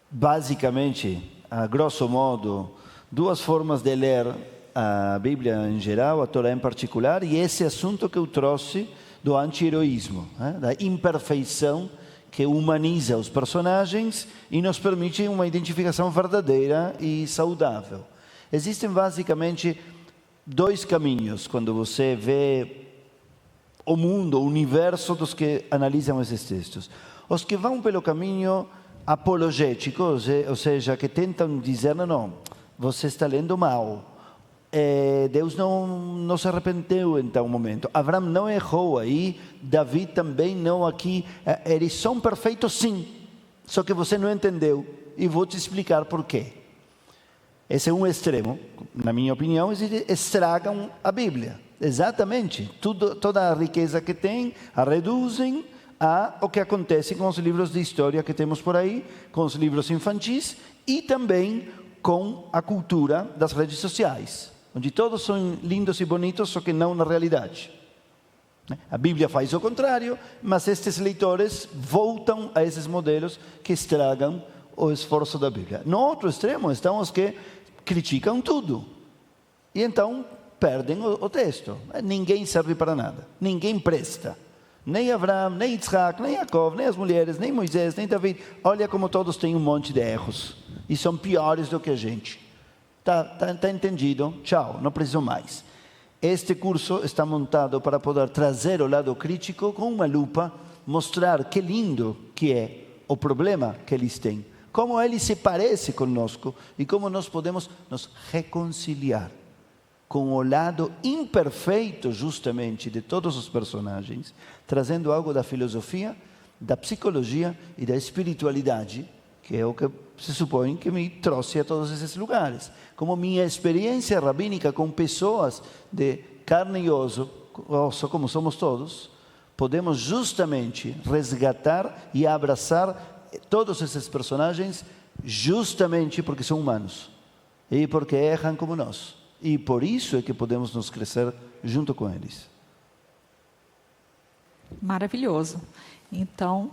basicamente, a grosso modo, 2 formas de ler a Bíblia em geral, a Torá em particular, e esse assunto que eu trouxe do anti-heroísmo, da imperfeição que humaniza os personagens e nos permite uma identificação verdadeira e saudável. Existem basicamente 2 caminhos quando você vê o mundo, o universo dos que analisam esses textos. Os que vão pelo caminho apologético, ou seja, que tentam dizer, não, você está lendo mal. Deus não se arrependeu em tal momento. Abraão não errou aí, Davi também não aqui. Eles são perfeitos, sim, só que você não entendeu. E vou te explicar por quê. Esse é um extremo, na minha opinião, eles estragam a Bíblia. Exatamente. Toda a riqueza que tem, a reduzem a o que acontece com os livros de história que temos por aí, com os livros infantis e também com a cultura das redes sociais, onde todos são lindos e bonitos, só que não na realidade. A Bíblia faz o contrário, mas estes leitores voltam a esses modelos que estragam o esforço da Bíblia. No outro extremo estão os que criticam tudo e então perdem o texto. Ninguém serve para nada, ninguém presta. Nem Abraão, nem Isaac, nem Jacob, nem as mulheres, nem Moisés, nem Davi. Olha como todos têm um monte de erros e são piores do que a gente. Tá entendido? Tchau, não preciso mais. Este curso está montado para poder trazer o lado crítico com uma lupa mostrar que lindo que é o problema que eles têm, como ele se parece conosco e como nós podemos nos reconciliar com o lado imperfeito, justamente, de todos os personagens, trazendo algo da filosofia, da psicologia e da espiritualidade, que é o que se supõe que me trouxe a todos esses lugares. Como minha experiência rabínica com pessoas de carne e osso, como somos todos, podemos justamente resgatar e abraçar todos esses personagens justamente porque são humanos e porque erram como nós. E por isso é que podemos nos crescer junto com eles. Maravilhoso. Então,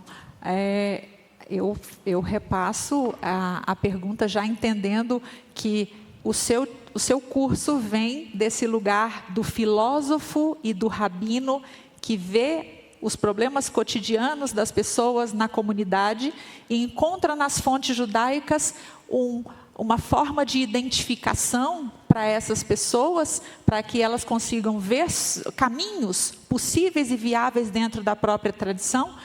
eu repasso a pergunta já entendendo que o seu curso vem desse lugar do filósofo e do rabino que vê os problemas cotidianos das pessoas na comunidade e encontra nas fontes judaicas uma forma de identificação para essas pessoas, para que elas consigam ver caminhos possíveis e viáveis dentro da própria tradição,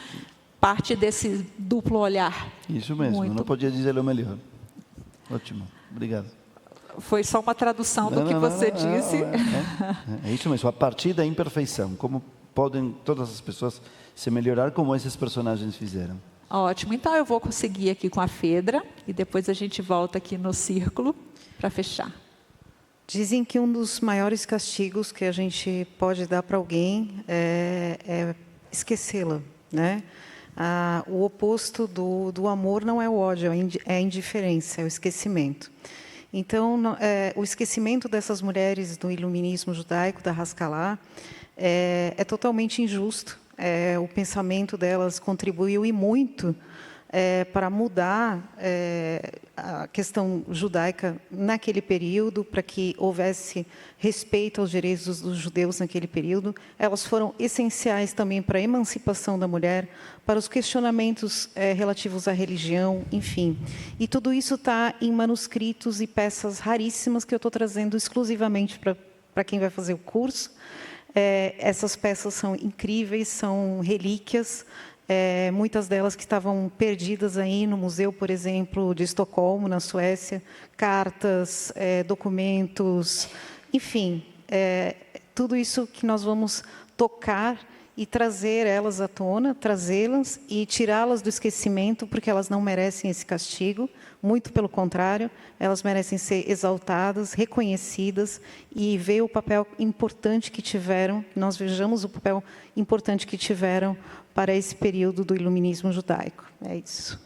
parte desse duplo olhar. Isso mesmo, não podia dizer o melhor. Ótimo, obrigado. Foi só uma tradução do que você disse. É isso mesmo, a partir da imperfeição, como podem todas as pessoas se melhorar como esses personagens fizeram. Ótimo, então eu vou seguir aqui com a Fedra e depois a gente volta aqui no círculo para fechar. Dizem que um dos maiores castigos que a gente pode dar para alguém é esquecê-la, né? O oposto do amor não é o ódio, é a indiferença, é o esquecimento. Então, o esquecimento dessas mulheres do iluminismo judaico, da Haskalah, é totalmente injusto. O pensamento delas contribuiu e muito para mudar a questão judaica naquele período, para que houvesse respeito aos direitos dos judeus naquele período. Elas foram essenciais também para a emancipação da mulher, para os questionamentos relativos à religião, enfim. E tudo isso está em manuscritos e peças raríssimas que eu estou trazendo exclusivamente para quem vai fazer o curso. Essas peças são incríveis, são relíquias, muitas delas que estavam perdidas aí no museu, por exemplo, de Estocolmo, na Suécia, cartas, documentos, enfim, tudo isso que nós vamos tocar e trazer elas à tona, trazê-las e tirá-las do esquecimento, porque elas não merecem esse castigo, muito pelo contrário, elas merecem ser exaltadas, reconhecidas e ver o papel importante que tiveram, nós vejamos o papel importante que tiveram para esse período do iluminismo judaico. É isso.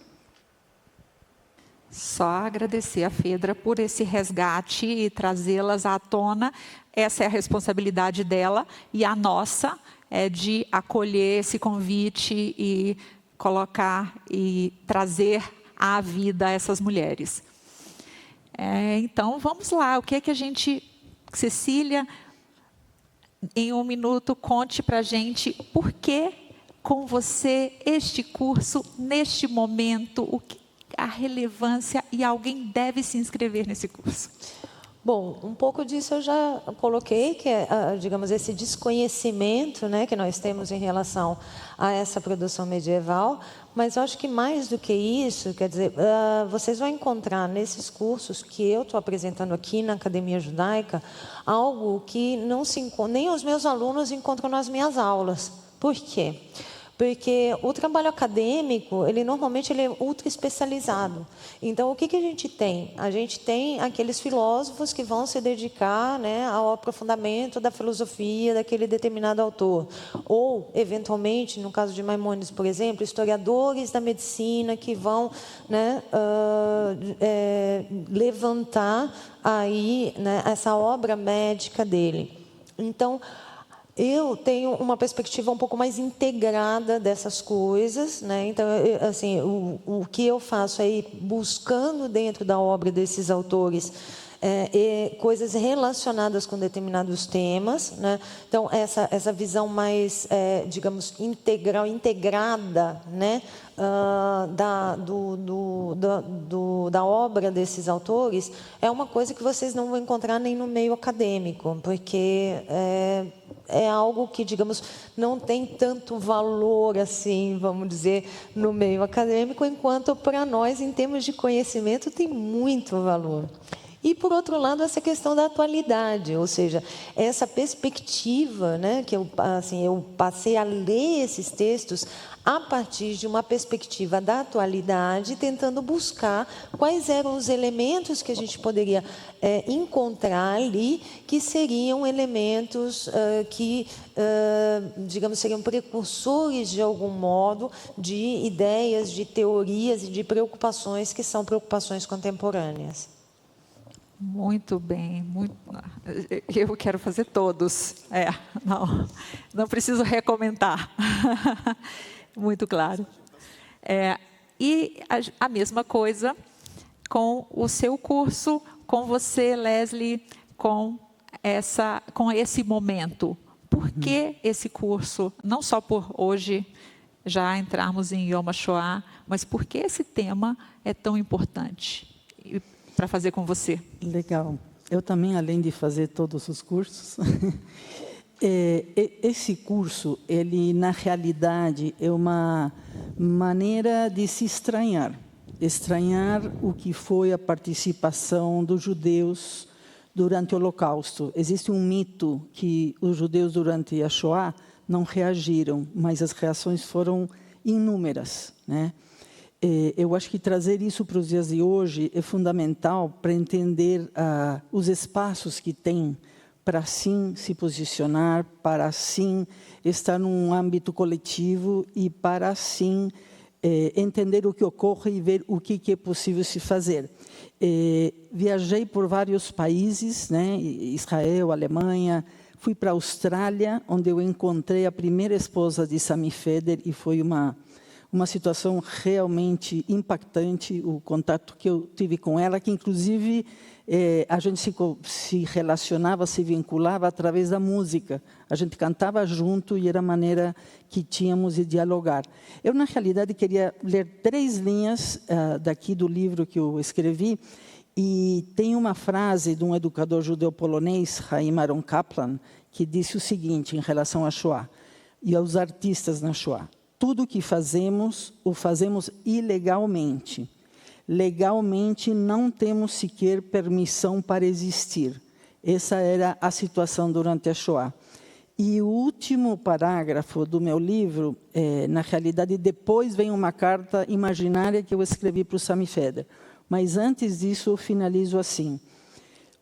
Só agradecer a Fedra por esse resgate e trazê-las à tona. Essa é a responsabilidade dela e a nossa é de acolher esse convite e colocar e trazer à vida essas mulheres. Então, vamos lá. O que é que a gente... Cecília, em um minuto, conte para a gente por que, com você, este curso, neste momento, a relevância e alguém deve se inscrever nesse curso. Bom, um pouco disso eu já coloquei, que é, digamos, esse desconhecimento, né, que nós temos em relação a essa produção medieval, mas eu acho que mais do que isso, quer dizer, vocês vão encontrar nesses cursos que eu estou apresentando aqui na Academia Judaica, algo que não se encontra, nem os meus alunos encontram nas minhas aulas. Por quê? Porque o trabalho acadêmico, normalmente ele é ultra especializado. Então, o que a gente tem? A gente tem aqueles filósofos que vão se dedicar, né, ao aprofundamento da filosofia daquele determinado autor. Ou, eventualmente, no caso de Maimônides, por exemplo, historiadores da medicina que vão, né, levantar aí, né, essa obra médica dele. Então, eu tenho uma perspectiva um pouco mais integrada dessas coisas, né? Então, assim, o que eu faço aí, buscando dentro da obra desses autores e coisas relacionadas com determinados temas, né? Então, essa visão mais, digamos, integrada, né? Da obra desses autores, é uma coisa que vocês não vão encontrar nem no meio acadêmico, porque é algo que, digamos, não tem tanto valor assim, vamos dizer, no meio acadêmico, enquanto para nós, em termos de conhecimento, tem muito valor. E, por outro lado, essa questão da atualidade, ou seja, essa perspectiva, né, que eu passei a ler esses textos a partir de uma perspectiva da atualidade, tentando buscar quais eram os elementos que a gente poderia encontrar ali, que seriam elementos que, digamos, seriam precursores, de algum modo, de ideias, de teorias e de preocupações que são preocupações contemporâneas. Muito bem, eu quero fazer todos. Não preciso recomendar. Muito claro. E a mesma coisa com o seu curso, com você, Leslie, com esse momento. Por que esse curso? Não só por hoje já entrarmos em Yom HaShoah, mas por que esse tema é tão importante para fazer com você? Legal. Eu também, além de fazer todos os cursos, esse curso, ele na realidade é uma maneira de se estranhar o que foi a participação dos judeus durante o Holocausto. Existe um mito que os judeus durante a Shoah não reagiram, mas as reações foram inúmeras, né? Eu acho que trazer isso para os dias de hoje é fundamental para entender os espaços que tem para, sim, se posicionar, para, sim, estar num âmbito coletivo e para, sim, entender o que ocorre e ver o que é possível se fazer. Viajei por vários países, né? Israel, Alemanha, fui para a Austrália, onde eu encontrei a primeira esposa de Sami Feder e foi uma situação realmente impactante, o contato que eu tive com ela, que inclusive a gente se relacionava, se vinculava através da música. A gente cantava junto e era a maneira que tínhamos de dialogar. Eu, na realidade, queria ler 3 linhas daqui do livro que eu escrevi, e tem uma frase de um educador judeu-polonês, Chaim Aaron Kaplan, que disse o seguinte em relação à Shoah e aos artistas na Shoah: tudo o que fazemos, o fazemos ilegalmente. Legalmente, não temos sequer permissão para existir. Essa era a situação durante a Shoah. E o último parágrafo do meu livro, na realidade, depois vem uma carta imaginária que eu escrevi para o Sami Feder. Mas antes disso, eu finalizo assim: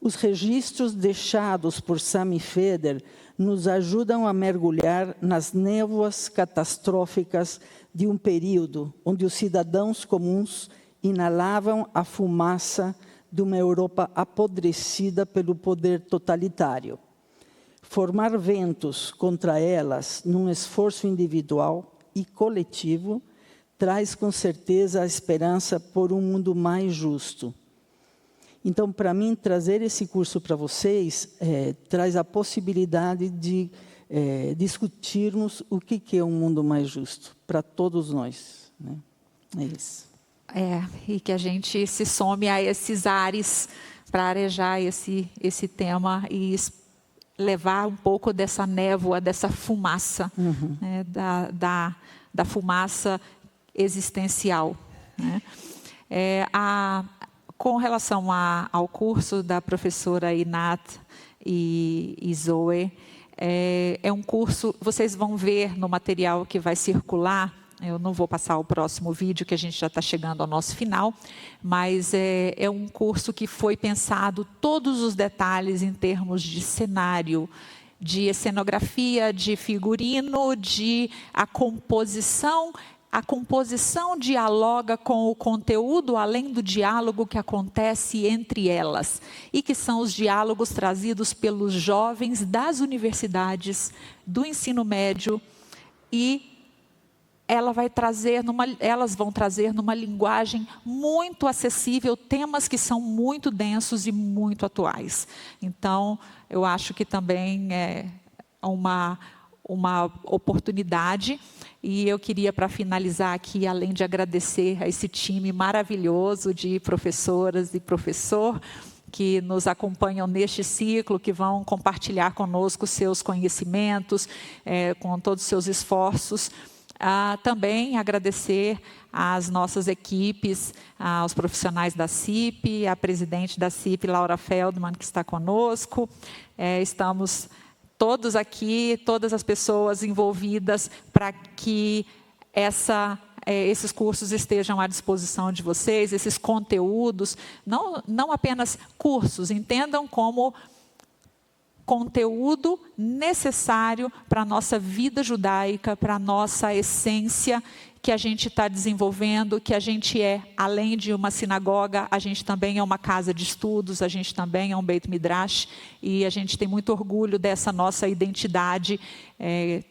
os registros deixados por Sami Feder nos ajudam a mergulhar nas névoas catastróficas de um período onde os cidadãos comuns inalavam a fumaça de uma Europa apodrecida pelo poder totalitário. Formar ventos contra elas num esforço individual e coletivo traz com certeza a esperança por um mundo mais justo. Então, para mim, trazer esse curso para vocês traz a possibilidade de discutirmos o que é um mundo mais justo para todos nós, né? É isso. E que a gente se some a esses ares para arejar esse tema e levar um pouco dessa névoa, dessa fumaça, né, da fumaça existencial, né? Com relação ao curso da professora Inat e Zoe, é um curso, vocês vão ver no material que vai circular. Eu não vou passar o próximo vídeo, que a gente já está chegando ao nosso final, mas é um curso que foi pensado todos os detalhes em termos de cenário, de cenografia, de figurino, a composição. A composição dialoga com o conteúdo, além do diálogo que acontece entre elas, e que são os diálogos trazidos pelos jovens das universidades, do ensino médio e elas vão trazer numa linguagem muito acessível temas que são muito densos e muito atuais. Então, eu acho que também é uma oportunidade. E eu queria, para finalizar aqui, além de agradecer a esse time maravilhoso de professoras e professor que nos acompanham neste ciclo, que vão compartilhar conosco seus conhecimentos, com todos os seus esforços. Também agradecer às nossas equipes, aos profissionais da CIP, a presidente da CIP, Laura Feldman, que está conosco. Estamos todos aqui, todas as pessoas envolvidas, para que esses cursos estejam à disposição de vocês, esses conteúdos, não apenas cursos, entendam como conteúdo necessário para a nossa vida judaica, para a nossa essência que a gente está desenvolvendo, que a gente além de uma sinagoga, a gente também é uma casa de estudos, a gente também é um Beit Midrash, e a gente tem muito orgulho dessa nossa identidade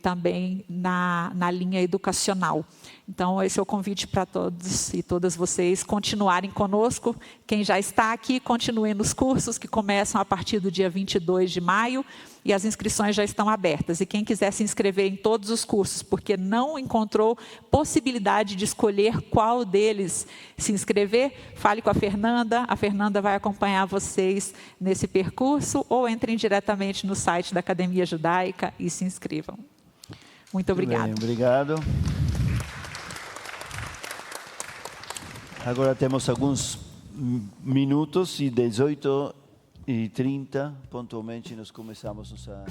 também na linha educacional. Então, esse é o convite para todos e todas vocês continuarem conosco. Quem já está aqui, continue nos cursos que começam a partir do dia 22 de maio, e as inscrições já estão abertas. E quem quiser se inscrever em todos os cursos, porque não encontrou possibilidade de escolher qual deles se inscrever, fale com a Fernanda vai acompanhar vocês nesse percurso, ou entrem diretamente no site da Academia Judaica e se inscrevam. Muito obrigada. Bem, obrigado. Agora temos alguns minutos, e 18h30, pontualmente, nós começamos nossa